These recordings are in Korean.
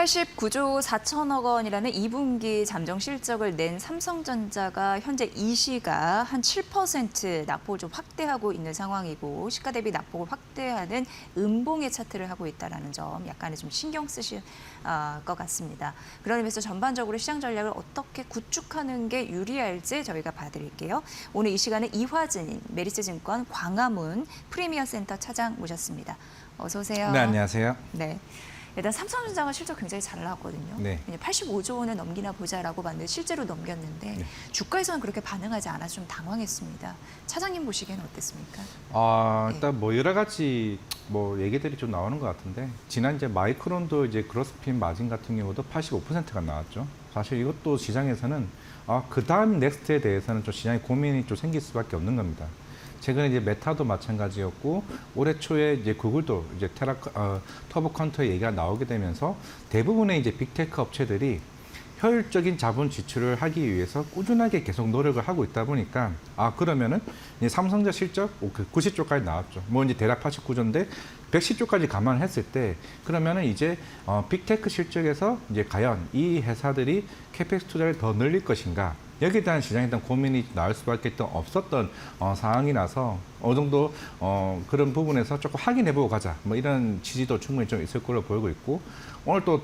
89조 4천억 원이라는 2분기 잠정 실적을 낸 삼성전자가 현재 이 시가 한 7% 낙폭을 좀 확대하고 있는 상황이고 시가 대비 낙폭을 확대하는 음봉의 차트를 하고 있다는 점 약간의 좀 신경 쓰실 것 같습니다. 그런 의미에서 전반적으로 시장 전략을 어떻게 구축하는 게 유리할지 저희가 봐드릴게요. 오늘 이 시간에 이화진 메리츠증권 광화문 프리미어 센터 차장 모셨습니다. 어서 오세요. 네, 안녕하세요. 네. 일단 삼성전자가 실적 굉장히 잘 나왔거든요. 네. 85조 원을 넘기나 보자라고 봤는데 실제로 넘겼는데 네. 주가에서는 그렇게 반응하지 않아서 좀 당황했습니다. 차장님 보시기에는 어땠습니까? 일단 뭐 여러 가지 뭐 얘기들이 좀 나오는 것 같은데 지난 이제 마이크론도 이제 그로스핀 마진 같은 경우도 85%가 나왔죠. 사실 이것도 시장에서는 그 다음 넥스트에 대해서는 좀 시장에 고민이 좀 생길 수밖에 없는 겁니다. 최근에 이제 메타도 마찬가지였고 올해 초에 이제 구글도 이제 터보 컨터 얘기가 나오게 되면서 대부분의 이제 빅테크 업체들이 효율적인 자본 지출을 하기 위해서 꾸준하게 계속 노력을 하고 있다 보니까 그러면은 이제 삼성전자 실적 90조까지 나왔죠. 뭐 이제 대략 89조인데 110조까지 감안했을 때 그러면은 이제 빅테크 실적에서 이제 과연 이 회사들이 캐펙스 투자를 더 늘릴 것인가? 여기에 대한 시장에 대한 고민이 나올 수밖에 없었던 상황이라서 어느 정도 그런 부분에서 조금 확인해보고 가자 뭐 이런 지지도 충분히 좀 있을 걸로 보이고 있고 오늘 또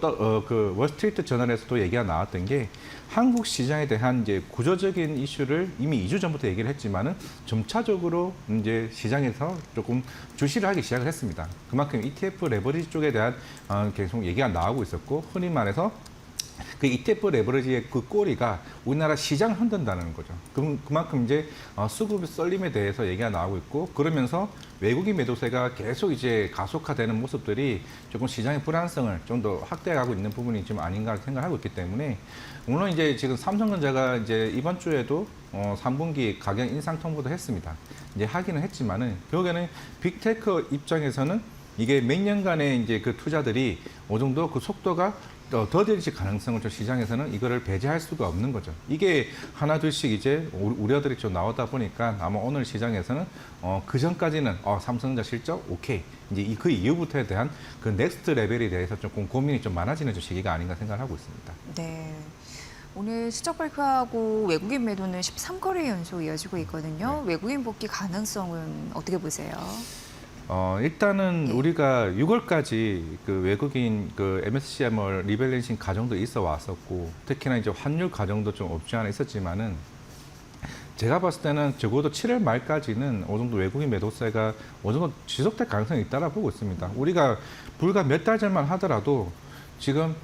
그 월스트리트 저널에서도 얘기가 나왔던 게 한국 시장에 대한 이제 구조적인 이슈를 이미 2주 전부터 얘기를 했지만은 점차적으로 이제 시장에서 조금 주시를 하기 시작을 했습니다. 그만큼 ETF 레버리지 쪽에 대한 계속 얘기가 나오고 있었고 흔히 말해서 그 ETF 레버리지의 그 꼬리가 우리나라 시장을 흔든다는 거죠. 그만큼 이제 수급 썰림에 대해서 얘기가 나오고 있고 그러면서 외국인 매도세가 계속 이제 가속화되는 모습들이 조금 시장의 불안성을 좀 더 확대하고 있는 부분이 좀 아닌가 생각하고 있기 때문에 물론 이제 지금 삼성전자가 이제 이번 주에도 3분기 가격 인상 통보도 했습니다. 이제 하기는 했지만은 결국에는 빅테크 입장에서는 이게 몇 년간의 이제 그 투자들이 어느 정도 그 속도가 더뎌질 가능성을 좀 시장에서는 이거를 배제할 수가 없는 거죠. 이게 하나 둘씩 이제 우려들이 좀 나오다 보니까 아마 오늘 시장에서는 그 전까지는 삼성전자 실적 오케이 이제 그 이후부터에 대한 그 넥스트 레벨에 대해서 조금 고민이 좀 많아지는 좀 시기가 아닌가 생각하고 있습니다. 네. 오늘 실적 발표하고 외국인 매도는 13거래 연속 이어지고 있거든요. 네. 외국인 복귀 가능성은 어떻게 보세요? 일단은 우리가 6월까지 그 외국인 그 MSCI 뭐 리밸런싱 과정도 있어 왔었고 특히나 이제 환율 과정도 좀 없지 않아 있었지만은 제가 봤을 때는 적어도 7월 말까지는 어느 정도 외국인 매도세가 어느 정도 지속될 가능성이 있다고 보고 있습니다. 우리가 불과 몇 달 전만 하더라도 지금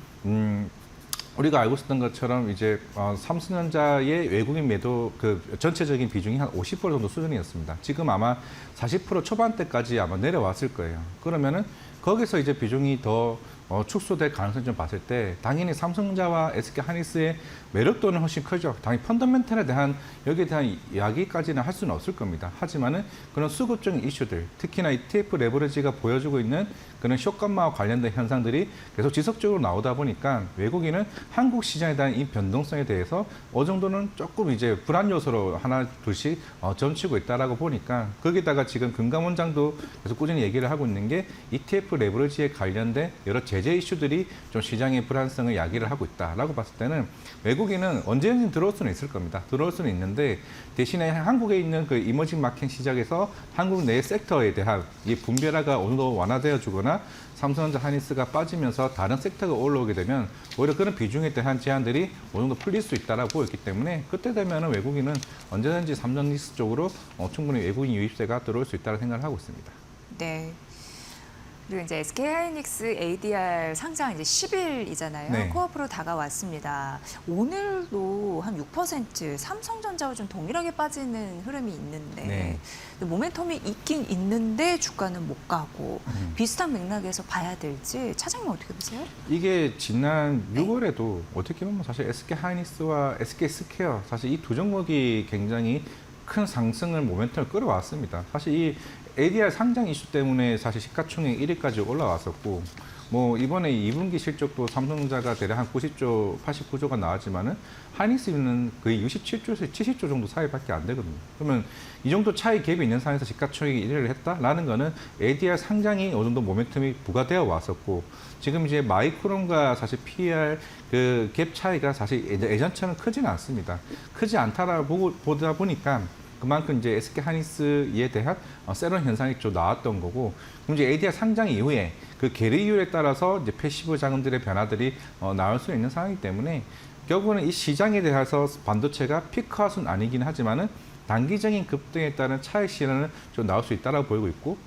우리가 알고 있었던 것처럼 이제 삼성전자의 외국인 매도 그 전체적인 비중이 한 50% 정도 수준이었습니다. 지금 아마 40% 초반대까지 아마 내려왔을 거예요. 그러면은 거기서 이제 비중이 더 축소될 가능성을 좀 봤을 때 당연히 삼성전자와 SK하이닉스의 매력도는 훨씬 크죠. 당연히 펀더멘털에 대한 여기에 대한 이야기까지는 할 수는 없을 겁니다. 하지만은 그런 수급적인 이슈들, 특히나 ETF 레버리지가 보여주고 있는 그런 쇼감마와 관련된 현상들이 계속 지속적으로 나오다 보니까 외국인은 한국 시장에 대한 이 변동성에 대해서 어느 정도는 조금 이제 불안 요소로 하나 둘씩 점치고 있다라고 보니까 거기다가 지금 금감원장도 계속 꾸준히 얘기를 하고 있는 게 ETF 레버리지에 관련된 여러 제재 이슈들이 좀 시장의 불안성을 야기를 하고 있다라고 봤을 때는 외국인은 언제든지 들어올 수는 있을 겁니다. 들어올 수는 있는데 대신에 한국에 있는 그 이머징 마켓 시장에서 한국 내 섹터에 대한 이 분별화가 어느 정도 완화되어 주거나 삼성전자 하이닉스가 빠지면서 다른 섹터가 올라오게 되면 오히려 그런 비중에 대한 제한들이 어느 정도 풀릴 수 있다라고 보였기 때문에 그때 되면은 외국인은 언제든지 삼성전자 쪽으로 충분히 외국인 유입세가 들어올 수 있다고 생각을 하고 있습니다. 네. 그리고 이제 SK하이닉스 ADR 상장 이제 10일이잖아요. 네. 코앞으로 다가왔습니다. 오늘도 한 6% 삼성전자와 좀 동일하게 빠지는 흐름이 있는데 네. 모멘텀이 있긴 있는데 주가는 못 가고 비슷한 맥락에서 봐야 될지 차장님 어떻게 보세요? 이게 지난 6월에도 어떻게 보면 사실 SK하이닉스와 SK스퀘어 사실 이 두 종목이 굉장히 큰 상승을 모멘텀을 끌어왔습니다. 사실 이 ADR 상장 이슈 때문에 사실 시가총액 1위까지 올라왔었고 뭐 이번에 2분기 실적도 삼성전자가 대략 한 90조, 89조가 나왔지만은 하이닉스는 거의 67조에서 70조 정도 사이밖에 안 되거든요. 그러면 이 정도 차이 갭이 있는 상황에서 시가총액이 1위를 했다라는 거는 ADR 상장이 어느 정도 모멘텀이 부과되어 왔었고 지금 이제 마이크론과 사실 PER 그 갭 차이가 사실 예전처럼 크지는 않습니다. 크지 않다라고 보다 보니까 그만큼 이제 SK 하이닉스에 대한 새로운 현상이 좀 나왔던 거고, 그럼 이제 ADR 상장 이후에 그 계리율에 따라서 이제 패시브 자금들의 변화들이 나올 수 있는 상황이기 때문에 결국은 이 시장에 대해서 반도체가 피크아웃은 아니긴 하지만은 단기적인 급등에 따른 차익 실현은 좀 나올 수 있다라고 보이고 있고,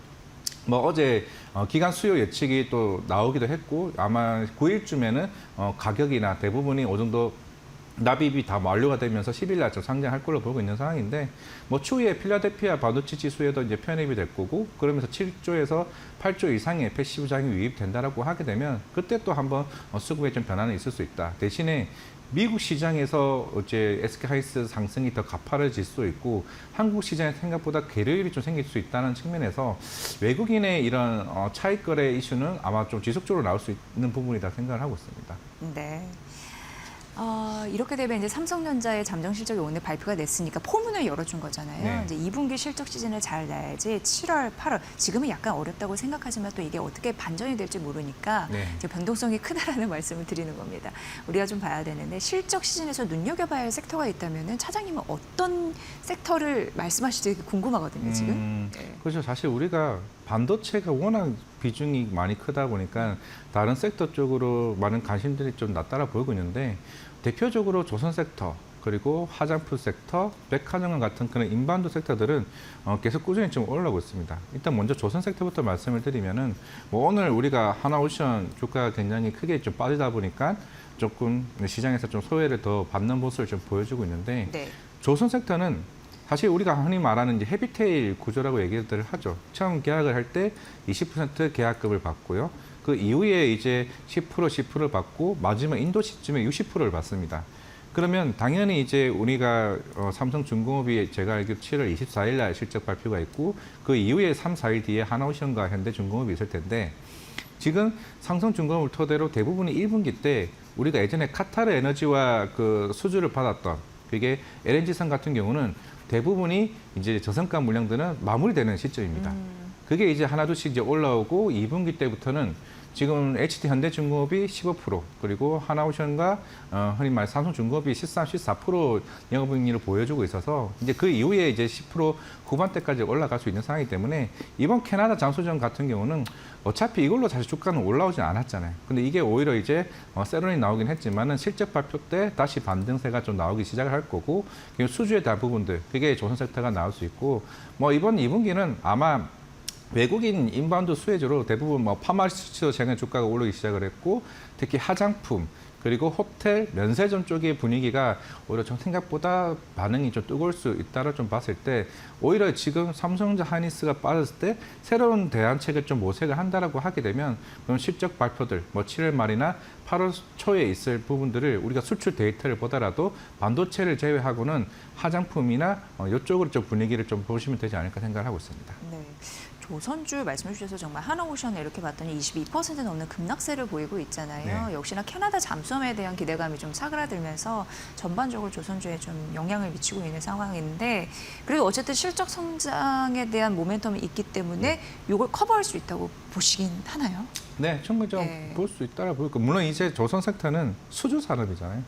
뭐 어제 기간 수요 예측이 또 나오기도 했고 아마 9일쯤에는 가격이나 대부분이 어느 정도 납입이 다 완료가 되면서 10일 날 좀 상장할 걸로 보고 있는 상황인데 뭐 추후에 필라델피아 반도체 지수에도 이제 편입이 될 거고 그러면서 7조에서 8조 이상의 패시브 자금이 유입된다라고 하게 되면 그때 또 한번 수급에 좀 변화는 있을 수 있다. 대신에 미국 시장에서 어째 SK 하이닉스 상승이 더 가파르질 수 있고 한국 시장에 생각보다 계류율이 좀 생길 수 있다는 측면에서 외국인의 이런 차익 거래 이슈는 아마 좀 지속적으로 나올 수 있는 부분이다 생각을 하고 있습니다. 네. 이렇게 되면 이제 삼성전자의 잠정 실적이 오늘 발표가 됐으니까 포문을 열어준 거잖아요. 네. 이제 2분기 실적 시즌을 잘 내야지 7월, 8월 지금은 약간 어렵다고 생각하지만 또 이게 어떻게 반전이 될지 모르니까 네. 이제 변동성이 크다라는 말씀을 드리는 겁니다. 우리가 좀 봐야 되는데 실적 시즌에서 눈여겨봐야 할 섹터가 있다면은 차장님은 어떤 섹터를 말씀하실지 궁금하거든요. 지금. 네. 그렇죠. 사실 우리가 반도체가 워낙 비중이 많이 크다 보니까 다른 섹터 쪽으로 많은 관심들이 좀 낮따라 보이고 있는데 대표적으로 조선 섹터 그리고 화장품 섹터, 백화점 같은 그런 인바운드 섹터들은 계속 꾸준히 좀 올라오고 있습니다. 일단 먼저 조선 섹터부터 말씀을 드리면은 뭐 오늘 우리가 하나오션 주가가 굉장히 크게 좀 빠지다 보니까 조금 시장에서 좀 소외를 더 받는 모습을 좀 보여주고 있는데 네. 조선 섹터는 사실 우리가 흔히 말하는 이제 헤비테일 구조라고 얘기를 하죠. 처음 계약을 할 때 20% 계약금을 받고요. 그 이후에 이제 10% 받고 마지막 인도 시점에 60%를 받습니다. 그러면 당연히 이제 우리가 삼성중공업이 제가 알기로 7월 24일 날 실적 발표가 있고 그 이후에 3, 4일 뒤에 하나오션과 현대중공업이 있을 텐데 지금 삼성중공업을 토대로 대부분이 1분기 때 우리가 예전에 카타르 에너지와 그 수주를 받았던 그게 LNG선 같은 경우는 대부분이 이제 저성가 물량들은 마무리되는 시점입니다. 그게 이제 하나둘씩 이제 올라오고 2분기 때부터는 지금 HD 현대중공업이 15% 그리고 하나오션과 흔히 말 삼성중공업이 13, 14% 영업이익률을 보여주고 있어서 이제 그 이후에 이제 10% 후반대까지 올라갈 수 있는 상황이기 때문에 이번 캐나다 장소전 같은 경우는 어차피 이걸로 사실 주가는 올라오진 않았잖아요. 근데 이게 오히려 이제 세론이 나오긴 했지만은 실적 발표 때 다시 반등세가 좀 나오기 시작을 할 거고 수주에 대한 부분들 그게 조선 섹터가 나올 수 있고 뭐 이번 2분기는 아마 외국인 인바운드 수혜주로 대부분 뭐 파마시티도 최근에 주가가 오르기 시작을 했고 특히 화장품 그리고 호텔, 면세점 쪽의 분위기가 오히려 좀 생각보다 반응이 좀 뜨거울 수 있다를 좀 봤을 때 오히려 지금 삼성전자 하이닉스가 빠졌을 때 새로운 대안책을 좀 모색을 한다라고 하게 되면 그런 실적 발표들 뭐 7월 말이나 8월 초에 있을 부분들을 우리가 수출 데이터를 보더라도 반도체를 제외하고는 화장품이나 이쪽으로 좀 분위기를 좀 보시면 되지 않을까 생각을 하고 있습니다. 네. 조선주 말씀해 주셔서 정말 하나오션을 이렇게 봤더니 22% 넘는 급락세를 보이고 있잖아요. 네. 역시나 캐나다 잠수함에 대한 기대감이 좀 사그라들면서 전반적으로 조선주에 좀 영향을 미치고 있는 상황인데 그래도 어쨌든 실적 성장에 대한 모멘텀이 있기 때문에 이걸 커버할 수 있다고 보시긴 하나요? 네, 충분히 좀 볼 수 있다고 보고 물론 이제 조선 섹터는 수주 산업이잖아요.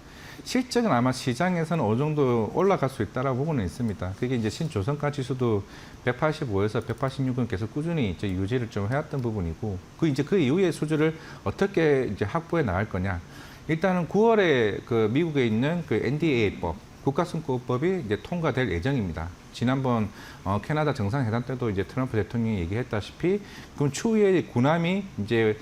실적은 아마 시장에서는 어느 정도 올라갈 수 있다라고 보고는 있습니다. 그게 이제 신조선가 지수도 185에서 186은 계속 꾸준히 이제 유지를 좀 해왔던 부분이고 그 이후의 수주를 어떻게 이제 확보해 나갈 거냐. 일단은 9월에 그 미국에 있는 그 NDAA법 국가선거법이 이제 통과될 예정입니다. 지난번 캐나다 정상회담 때도 이제 트럼프 대통령이 얘기했다시피 그럼 추후에 군함이 이제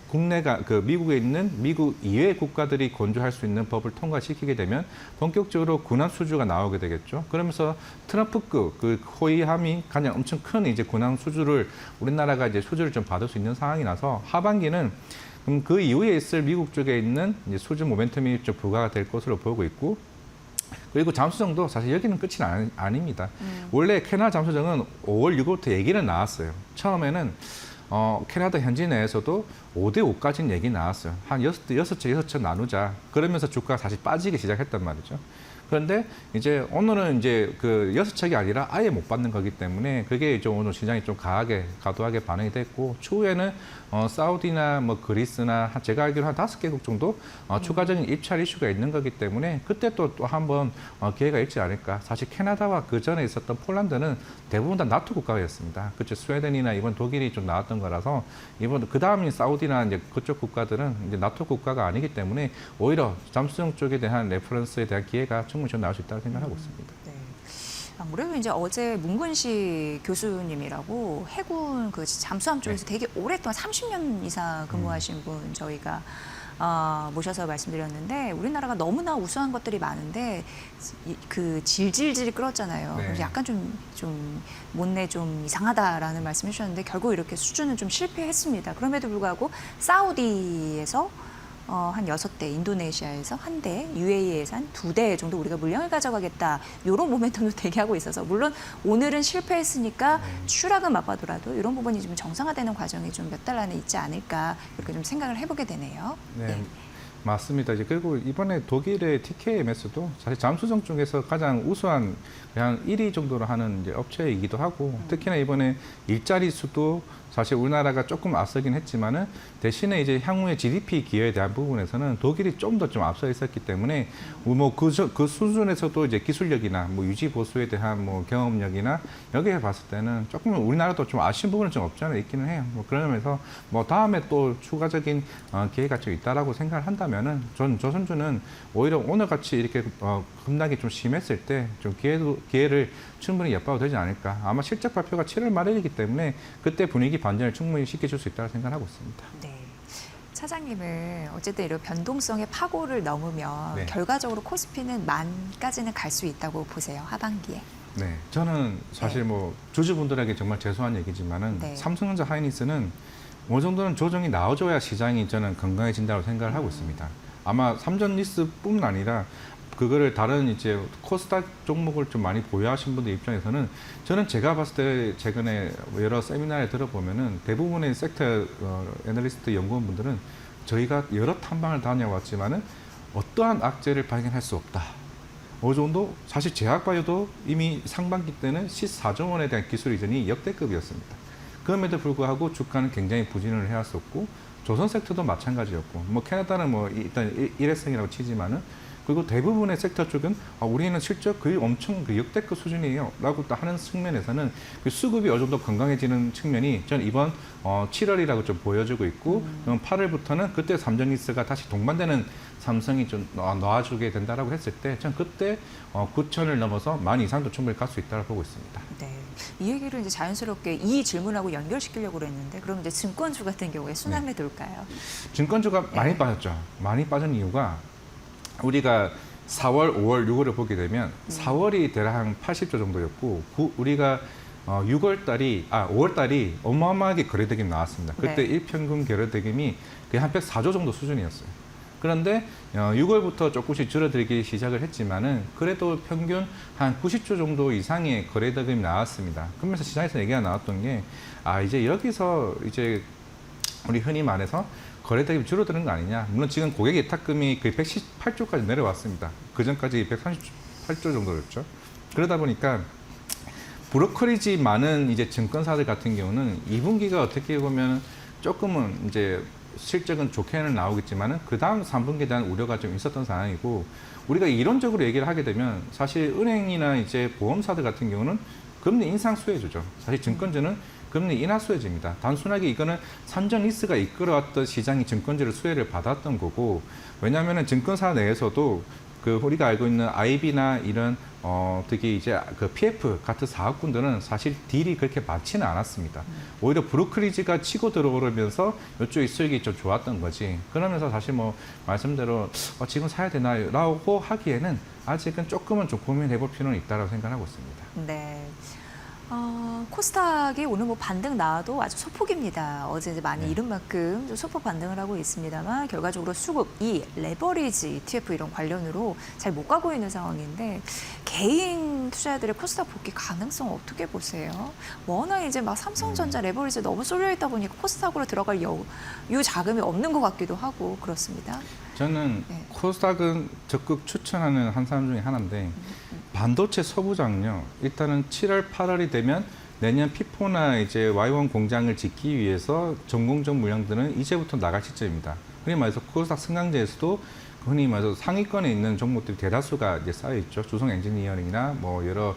국내가 그 미국에 있는 미국 이외 국가들이 건조할 수 있는 법을 통과시키게 되면 본격적으로 군함 수주가 나오게 되겠죠. 그러면서 트럼프급 그 호위함이 가장 엄청 큰 이제 군함 수주를 우리나라가 이제 수주를 좀 받을 수 있는 상황이라서 하반기는 그럼 그 이후에 있을 미국 쪽에 있는 이제 수주 모멘텀이 좀 부과가 될 것으로 보고 있고. 그리고 잠수정도 사실 여기는 끝이 아닙니다. 원래 캐나다 잠수정은 5월 6월부터 얘기는 나왔어요. 처음에는 캐나다 현지 내에서도 5대5까지는 얘기 나왔어요. 한 6차 나누자. 그러면서 주가가 다시 빠지기 시작했단 말이죠. 그런데 이제 오늘은 이제 그 6척이 아니라 아예 못 받는 거기 때문에 그게 좀 오늘 시장이 좀 과도하게 반응이 됐고, 추후에는 사우디나 뭐 그리스나 제가 알기로 한 5개국 정도 추가적인 입찰 이슈가 있는 거기 때문에 그때 또 한번 기회가 있지 않을까. 사실 캐나다와 그 전에 있었던 폴란드는 대부분 다 나토 국가였습니다. 그쵸. 스웨덴이나 이번 독일이 좀 나왔던 거라서 이번 그 다음인 사우디나 이제 그쪽 국가들은 이제 나토 국가가 아니기 때문에 오히려 잠수정 쪽에 대한 레퍼런스에 대한 기회가 충분히 좀 나올 수 있다고 생각하고 있습니다. 네. 아무래도 이제 어제 문근식 교수님이라고 해군 그 잠수함 쪽에서 되게 오랫동안 30년 이상 근무하신 분 저희가 모셔서 말씀드렸는데, 우리나라가 너무나 우수한 것들이 많은데 그 질질질 끌었잖아요. 네. 그래서 약간 좀 못내 좀 이상하다라는 말씀해 주셨는데 결국 이렇게 수준은 좀 실패했습니다. 그럼에도 불구하고 사우디에서 한 6대, 인도네시아에서 1대, UAE에서 한 2대 정도 우리가 물량을 가져가겠다. 이런 모멘텀도 대기하고 있어서, 물론 오늘은 실패했으니까 추락은 맛봐더라도 이런 부분이 좀 정상화되는 과정이 좀 몇 달 안에 있지 않을까, 이렇게 좀 생각을 해보게 되네요. 네. 맞습니다. 이제 그리고 이번에 독일의 TKMS도 사실 잠수정 쪽에서 가장 우수한 한 1위 정도로 하는 이제 업체이기도 하고, 특히나 이번에 일자리 수도 사실 우리나라가 조금 앞서긴 했지만은 대신에 이제 향후의 GDP 기여에 대한 부분에서는 독일이 좀 더 좀 앞서 있었기 때문에 뭐 그 수준에서도 이제 기술력이나 뭐 유지 보수에 대한 뭐 경험력이나 여기에 봤을 때는 조금 우리나라도 좀 아쉬운 부분은 좀 없지 않아 있기는 해요. 뭐 그러면서 뭐 다음에 또 추가적인 기회가 좀 있다라고 생각을 한다면은 전 조선주는 오히려 오늘 같이 이렇게 급락이 좀 심했을 때 좀 기회를 충분히 엿봐도 되지 않을까. 아마 실적 발표가 7월 말이기 때문에 그때 분위기 반전을 충분히 시켜줄 수 있다고 생각하고 있습니다. 네. 차장님은 어쨌든 이런 변동성의 파고를 넘으면 네. 결과적으로 코스피는 만까지는 갈 수 있다고 보세요, 하반기에. 네, 저는 사실 뭐 주주분들에게 정말 죄송한 얘기지만은 네. 삼성전자 하이닉스는 어느 정도는 조정이 나와줘야 시장이 저는 건강해진다고 생각을 하고 있습니다. 아마 삼전리스뿐만 아니라 그거를 다른 이제 코스닥 종목을 좀 많이 보유하신 분들 입장에서는 저는 제가 봤을 때 최근에 여러 세미나에 들어보면은 대부분의 섹터 애널리스트 연구원분들은 저희가 여러 탐방을 다녀왔지만은 어떠한 악재를 발견할 수 없다. 어느 정도 사실 제약바이오도 이미 상반기 때는 14조 원에 대한 기술 이전이 역대급이었습니다. 그럼에도 불구하고 주가는 굉장히 부진을 해왔었고, 조선 섹터도 마찬가지였고, 뭐 캐나다는 뭐 일단 일회성이라고 치지만은, 그리고 대부분의 섹터 쪽은 우리는 실적 거의 엄청 역대급 수준이에요 라고 또 하는 측면에서는 그 수급이 어느 정도 건강해지는 측면이 전 이번 7월이라고 좀 보여주고 있고, 8월부터는 그때 삼전리스가 다시 동반되는 삼성이 좀 놔주게 된다라고 했을 때 전 그때 9천을 넘어서 10,000 이상도 충분히 갈 수 있다고 보고 있습니다. 네. 이 얘기를 이제 자연스럽게 이 질문하고 연결시키려고 그랬는데, 그럼 이제 증권주 같은 경우에 순환에 돌까요? 증권주가 많이 빠졌죠. 많이 빠진 이유가 우리가 4월, 5월, 6월을 보게 되면 4월이 대략 한 80조 정도였고, 우리가 5월 달이 어마어마하게 거래대금이 나왔습니다. 그때 네. 일평균 거래대금이 거의 한 104조 정도 수준이었어요. 그런데 6월부터 조금씩 줄어들기 시작을 했지만은 그래도 평균 한 90조 정도 이상의 거래대금이 나왔습니다. 그러면서 시장에서 얘기가 나왔던 게 이제 여기서 이제 우리 흔히 말해서 거래대금이 줄어드는 거 아니냐. 물론 지금 고객 예탁금이 거의 118조까지 내려왔습니다. 그 전까지 138조 정도였죠. 그러다 보니까 브로커리지 많은 이제 증권사들 같은 경우는 2분기가 어떻게 보면 조금은 이제 실적은 좋게는 나오겠지만은 그 다음 3분기에 대한 우려가 좀 있었던 상황이고, 우리가 이론적으로 얘기를 하게 되면 사실 은행이나 이제 보험사들 같은 경우는 금리 인상 수혜주죠. 사실 증권주는 금리 인하 수혜주입니다. 단순하게 이거는 삼전리스가 이끌어왔던 시장이 증권주를 수혜를 받았던 거고, 왜냐하면은 증권사 내에서도 그 우리가 알고 있는 IB나 이런 특히 이제 그 PF 같은 사업군들은 사실 딜이 그렇게 많지는 않았습니다. 오히려 브로커리지가 치고 들어오면서 이쪽이 수익이 좀 좋았던 거지. 그러면서 사실 뭐 말씀대로 지금 사야 되나라고 하기에는 아직은 조금은 좀 고민해 볼 필요는 있다고 생각하고 있습니다. 네. 코스닥이 오늘 뭐 반등 나와도 아주 소폭입니다. 어제 이제 많이 네. 이른 만큼 좀 소폭 반등을 하고 있습니다만 결과적으로 수급, 레버리지, ETF 이런 관련으로 잘 못 가고 있는 상황인데 개인 투자자들의 코스닥 복귀 가능성 어떻게 보세요? 워낙 이제 막 삼성전자 레버리지 너무 쏠려 있다 보니까 코스닥으로 들어갈 여유 자금이 없는 것 같기도 하고 그렇습니다. 저는 네. 코스닥은 적극 추천하는 한 사람 중에 하나인데 반도체 소부장요. 일단은 7월, 8월이 되면 내년 피포나 이제 Y1 공장을 짓기 위해서 전공정 물량들은 이제부터 나갈 시점입니다. 흔히 말해서 코스닥 승강제에서도 흔히 말해서 상위권에 있는 종목들이 대다수가 이제 쌓여 있죠. 주성 엔지니어링이나 뭐 여러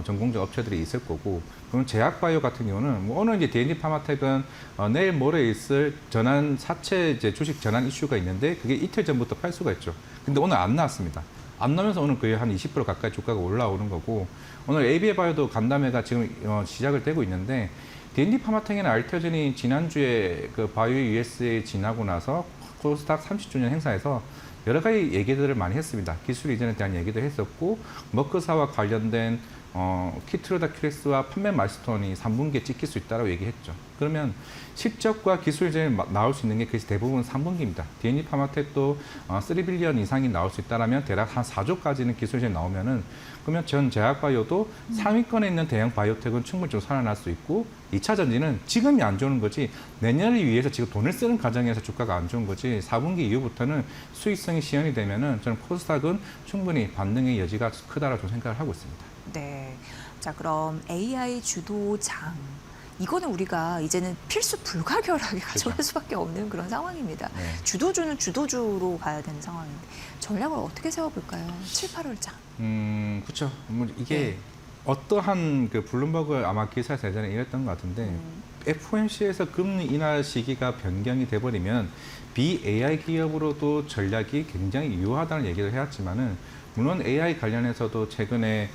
전공정 업체들이 있을 거고. 그럼 제약바이오 같은 경우는 뭐 오늘 이제 D&D 파마텍은 내일 모레 있을 전환 사채 이제 주식 전환 이슈가 있는데 그게 이틀 전부터 팔 수가 있죠. 근데 오늘 안 나왔습니다. 안 나오면서 오늘 거의 한 20% 가까이 주가가 올라오는 거고 오늘 AB바이오도 간담회가 지금 시작을 되고 있는데 D&D 파마텍이나 알테오젠이 지난주에 그 바이오 US에 지나고 나서 코스닥 30주년 행사에서 여러 가지 얘기들을 많이 했습니다. 기술 이전에 대한 얘기도 했었고 머크사와 관련된 키트로다 큐렉스와 판매 마일스톤이 3분기에 찍힐 수 있다고 얘기했죠. 그러면 실적과 기술 이전이 나올 수 있는 게 그것이 대부분 3분기입니다. D&D 파마텍도 3빌리언 이상이 나올 수 있다면 대략 한 4조까지는 기술 이전이 나오면은 그러면 전 제약바이오도 상위권에 있는 대형 바이오텍은 충분히 좀 살아날 수 있고 2차 전지는 지금이 안 좋은 거지 내년을 위해서 지금 돈을 쓰는 과정에서 주가가 안 좋은 거지 4분기 이후부터는 수익성이 시현이 되면은 저는 코스닥은 충분히 반등의 여지가 크다라고 좀 생각을 하고 있습니다. 네. 자, 그럼 AI 주도장. 이거는 우리가 이제는 필수 불가결하게 가져갈 수밖에 없는 그런 상황입니다. 네. 주도주는 주도주로 가야 되는 상황인데 전략을 어떻게 세워볼까요? 7, 8월장. 그렇죠. 뭐 이게 네. 어떠한 그 블룸버그 아마 기사에서 예전에 이랬던 것 같은데 FOMC에서 금리 인하 시기가 변경이 돼버리면 BAI 기업으로도 전략이 굉장히 유효하다는 얘기를 해왔지만은 물론 AI 관련해서도 최근에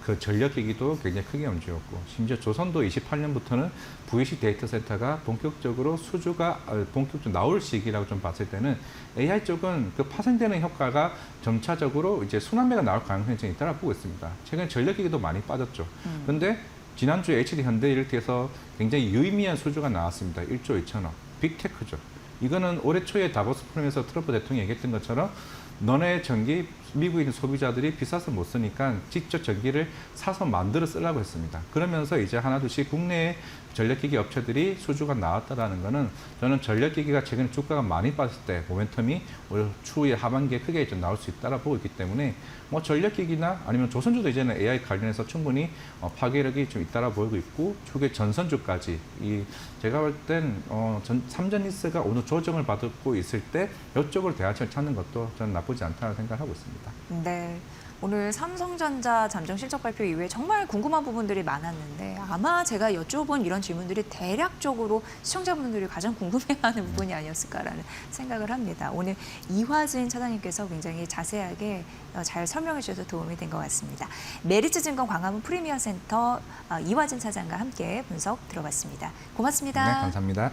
그 전력 기기도 굉장히 크게 움직였고 심지어 조선도 28년부터는 VC 데이터 센터가 본격적으로 수주가 본격적으로 나올 시기라고 좀 봤을 때는 AI 쪽은 그 파생되는 효과가 점차적으로 이제 순환매가 나올 가능성이 좀 있다고 보고 있습니다. 최근 전력 기기도 많이 빠졌죠. 그런데 지난주에 HD 현대 이렇게 해서 굉장히 유의미한 수주가 나왔습니다. 1조 2천억. 빅테크죠. 이거는 올해 초에 다보스 포럼에서 트럼프 대통령이 얘기했던 것처럼 너네 전기 미국에 있는 소비자들이 비싸서 못 쓰니까 직접 전기를 사서 만들어 쓰려고 했습니다. 그러면서 이제 하나둘씩 국내에 전력기기 업체들이 수주가 나왔다라는 거는 저는 전력기기가 최근에 주가가 많이 빠졌을 때 모멘텀이 올 추후에 하반기에 크게 좀 나올 수 있다고 보고 있기 때문에 뭐 전력기기나 아니면 조선주도 이제는 AI 관련해서 충분히 파괴력이 좀 있다고 보이고 있고 추후에 전선주까지 제가 볼 땐 삼전리스가 오늘 조정을 받고 있을 때 이쪽으로 대안책을 찾는 것도 저는 나쁘지 않다고 생각하고 있습니다. 네. 오늘 삼성전자 잠정 실적 발표 이후에 정말 궁금한 부분들이 많았는데 아마 제가 여쭤본 이런 질문들이 대략적으로 시청자분들이 가장 궁금해하는 부분이 아니었을까라는 생각을 합니다. 오늘 이화진 차장님께서 굉장히 자세하게 잘 설명해 주셔서 도움이 된 것 같습니다. 메리츠증권 광화문 프리미어 센터 이화진 차장과 함께 분석 들어봤습니다. 고맙습니다. 네, 감사합니다.